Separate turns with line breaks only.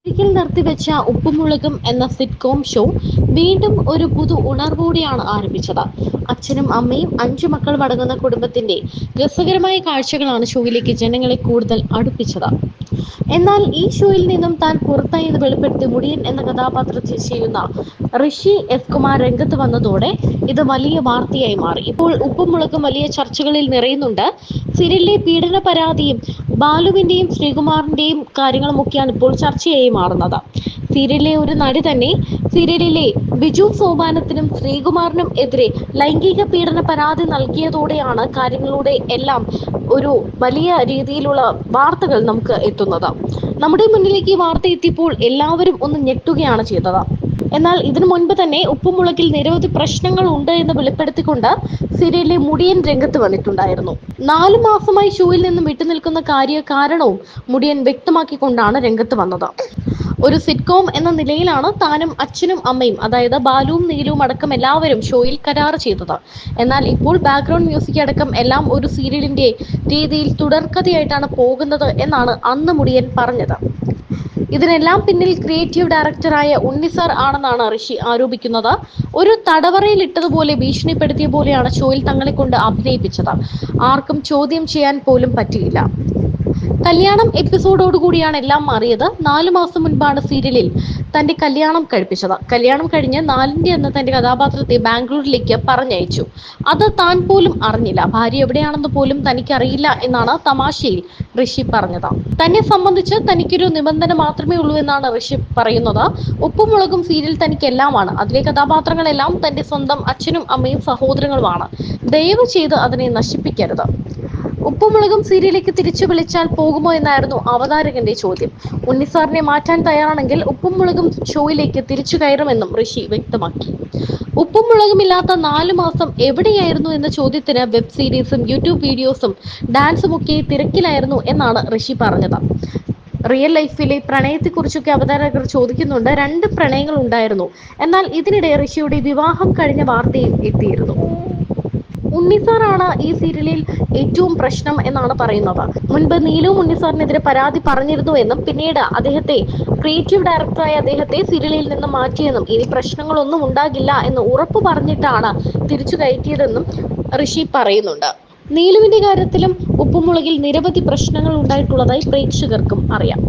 ഒരിക്കൽ നിർത്തിവെച്ച ഉപ്പുമുളകും എന്ന sitcom show വീണ്ടും ഒരു പുതു ഉണർവോടെയാണ് ആരംഭിച്ചത്. അച്ഛനും അമ്മയും 5 മക്കളും അടങ്ങുന്ന കുടുംബത്തിന്റെ രസകരമായ കാഴ്ചകളാണ് ഷോയിലേക്ക് ജനങ്ങളെ കൂടുതൽ അടുപ്പിച്ചത്. എന്നാൽ ഈ ഷോയിൽ നിന്നും താൻ പുറത്തായി എന്ന് വെളിപ്പെടുത്തി മുടിയൻ എന്ന കഥാപാത്രത്തെ ചെയ്യുന്ന ഋഷി എസ് കുമാർ രംഗത്ത് വന്നതോടെ ഇത് വലിയ വാർത്തയായി മാറി. ഇപ്പോൾ ഉപ്പുമുളകും വലിയ ചർച്ചകളിൽ നിറയുന്നുണ്ട്. സീരിയലിലെ പീഡന പരാതിയും ബാലുവിന്റെയും ശ്രീകുമാറിന്റെയും കാര്യങ്ങളുമൊക്കെയാണ് ഇപ്പോൾ ചർച്ചയായി മാറുന്നത്. സീരിയലിലെ ഒരു നടി തന്നെ സീരിയലിലെ ബിജു സോപാനത്തിനും ശ്രീകുമാറിനും എതിരെ ലൈംഗിക പീഡന പരാതി നൽകിയതോടെയാണ് കാര്യങ്ങളുടെ എല്ലാം ഒരു വലിയ രീതിയിലുള്ള വാർത്തകൾ നമുക്ക് എത്തുന്നത്. നമ്മുടെ മുന്നിലേക്ക് ഈ വാർത്ത എത്തിയപ്പോൾ എല്ലാവരും ഒന്ന് ഞെട്ടുകയാണ് ചെയ്തത്. എന്നാൽ ഇതിനു മുൻപ് തന്നെ ഉപ്പുമുളകിൽ നിരവധി പ്രശ്നങ്ങൾ ഉണ്ട് എന്ന് വെളിപ്പെടുത്തിക്കൊണ്ട് സീരിയലിലെ മുടിയൻ രംഗത്ത് വന്നിട്ടുണ്ടായിരുന്നു. 4 മാസമായി ഷോയിൽ നിന്നും വിട്ടുനിൽക്കുന്ന കാരണവും മുടിയൻ വ്യക്തമാക്കിക്കൊണ്ടാണ് രംഗത്ത് വന്നത്. ഒരു സിറ്റ്കോം എന്ന നിലയിലാണ് താനും അച്ഛനും അമ്മയും, അതായത് ബാലുവും നീലുവും അടക്കം എല്ലാവരും ഷോയിൽ കരാർ ചെയ്തത്. എന്നാൽ ഇപ്പോൾ ബാക്ക്ഗ്രൗണ്ട് മ്യൂസിക് അടക്കം എല്ലാം ഒരു സീരിയലിന്റെ രീതിയിൽ തുടർക്കഥയായിട്ടാണ് പോകുന്നത് എന്നാണ് അന്ന് മുടിയൻ പറഞ്ഞത്. ഇതിനെല്ലാം പിന്നിൽ ക്രിയേറ്റീവ് ഡയറക്ടറായ ഉണ്ണിസാർ ആണെന്നാണ് ഋഷി ആരോപിക്കുന്നത്. ഒരു തടവറയിൽ ഇട്ടതുപോലെ ഭീഷണിപ്പെടുത്തിയ പോലെയാണ് ഷോയിൽ തങ്ങളെ കൊണ്ട് അഭിനയിപ്പിച്ചത്. ആർക്കും ചോദ്യം ചെയ്യാൻ പോലും പറ്റിയില്ല. കല്യാണം എപ്പിസോഡോടുകൂടിയാണ് എല്ലാം മാറിയത്. 4 മാസം മുൻപാണ് സീരിയലിൽ തന്റെ കല്യാണം കഴിപ്പിച്ചത്. കല്യാണം കഴിഞ്ഞ് 4ന്റെ അന്ന് തന്റെ കഥാപാത്രത്തെ ബാംഗ്ലൂരിലേക്ക് പറഞ്ഞയച്ചു. അത് താൻ പോലും അറിഞ്ഞില്ല. ഭാര്യ എവിടെയാണെന്ന് പോലും തനിക്കറിയില്ല എന്നാണ് തമാശയിൽ ഋഷി പറഞ്ഞത്. തന്നെ സംബന്ധിച്ച് തനിക്കൊരു നിബന്ധന മാത്രമേ ഉള്ളൂ എന്നാണ് ഋഷി പറയുന്നത്. ഉപ്പുമുളകും സീരിയൽ തനിക്ക് എല്ലാമാണ്. അതിലെ കഥാപാത്രങ്ങളെല്ലാം തന്റെ സ്വന്തം അച്ഛനും അമ്മയും സഹോദരങ്ങളുമാണ്. ദയവ് ചെയ്ത് അതിനെ നശിപ്പിക്കരുത്. ഉപ്പുമുളകും സീരിയലിലേക്ക് തിരിച്ചു വിളിച്ചാൽ പോകുമോ എന്നായിരുന്നു അവതാരകന്റെ ചോദ്യം. ഉണ്ണിസാറിനെ മാറ്റാൻ തയ്യാറാണെങ്കിൽ ഉപ്പുമുളകും ഷോയിലേക്ക് തിരിച്ചു കയറുമെന്നും ഋഷി വ്യക്തമാക്കി. ഉപ്പുമുളകുമില്ലാത്ത 4 മാസം എവിടെയായിരുന്നു എന്ന ചോദ്യത്തിന് വെബ് സീരീസും യൂട്യൂബ് വീഡിയോസും ഡാൻസും ഒക്കെ തിരക്കിലായിരുന്നു എന്നാണ് ഋഷി പറഞ്ഞത്. റിയൽ ലൈഫിലെ പ്രണയത്തെക്കുറിച്ചൊക്കെ അവതാരകർ ചോദിക്കുന്നുണ്ട്. 2 പ്രണയങ്ങൾ ഉണ്ടായിരുന്നു. എന്നാൽ ഇതിനിടെ ഋഷിയുടെ വിവാഹം കഴിഞ്ഞ വാർത്തയും എത്തിയിരുന്നു. ഉണ്ണിസാറാണ് ഈ സീരിയലിൽ ഏറ്റവും പ്രശ്നം എന്നാണ് പറയുന്നത്. മുൻപ് നീലുവും ഉണ്ണിസാറിനെതിരെ പരാതി പറഞ്ഞിരുന്നു എന്നും പിന്നീട് അദ്ദേഹത്തെ ക്രിയേറ്റീവ് ഡയറക്ടറായ അദ്ദേഹത്തെ സീരിയലിൽ നിന്ന് മാറ്റിയെന്നും ഇനി പ്രശ്നങ്ങളൊന്നും ഉണ്ടാകില്ല എന്ന് ഉറപ്പു പറഞ്ഞിട്ടാണ് തിരിച്ചു കയറ്റിയതെന്നും ഋഷി പറയുന്നുണ്ട്. നീലുവിന്റെ കാര്യത്തിലും ഉപ്പുമുളകിൽ നിരവധി പ്രശ്നങ്ങൾ ഉണ്ടായിട്ടുള്ളതായി പ്രേക്ഷകർക്കും അറിയാം.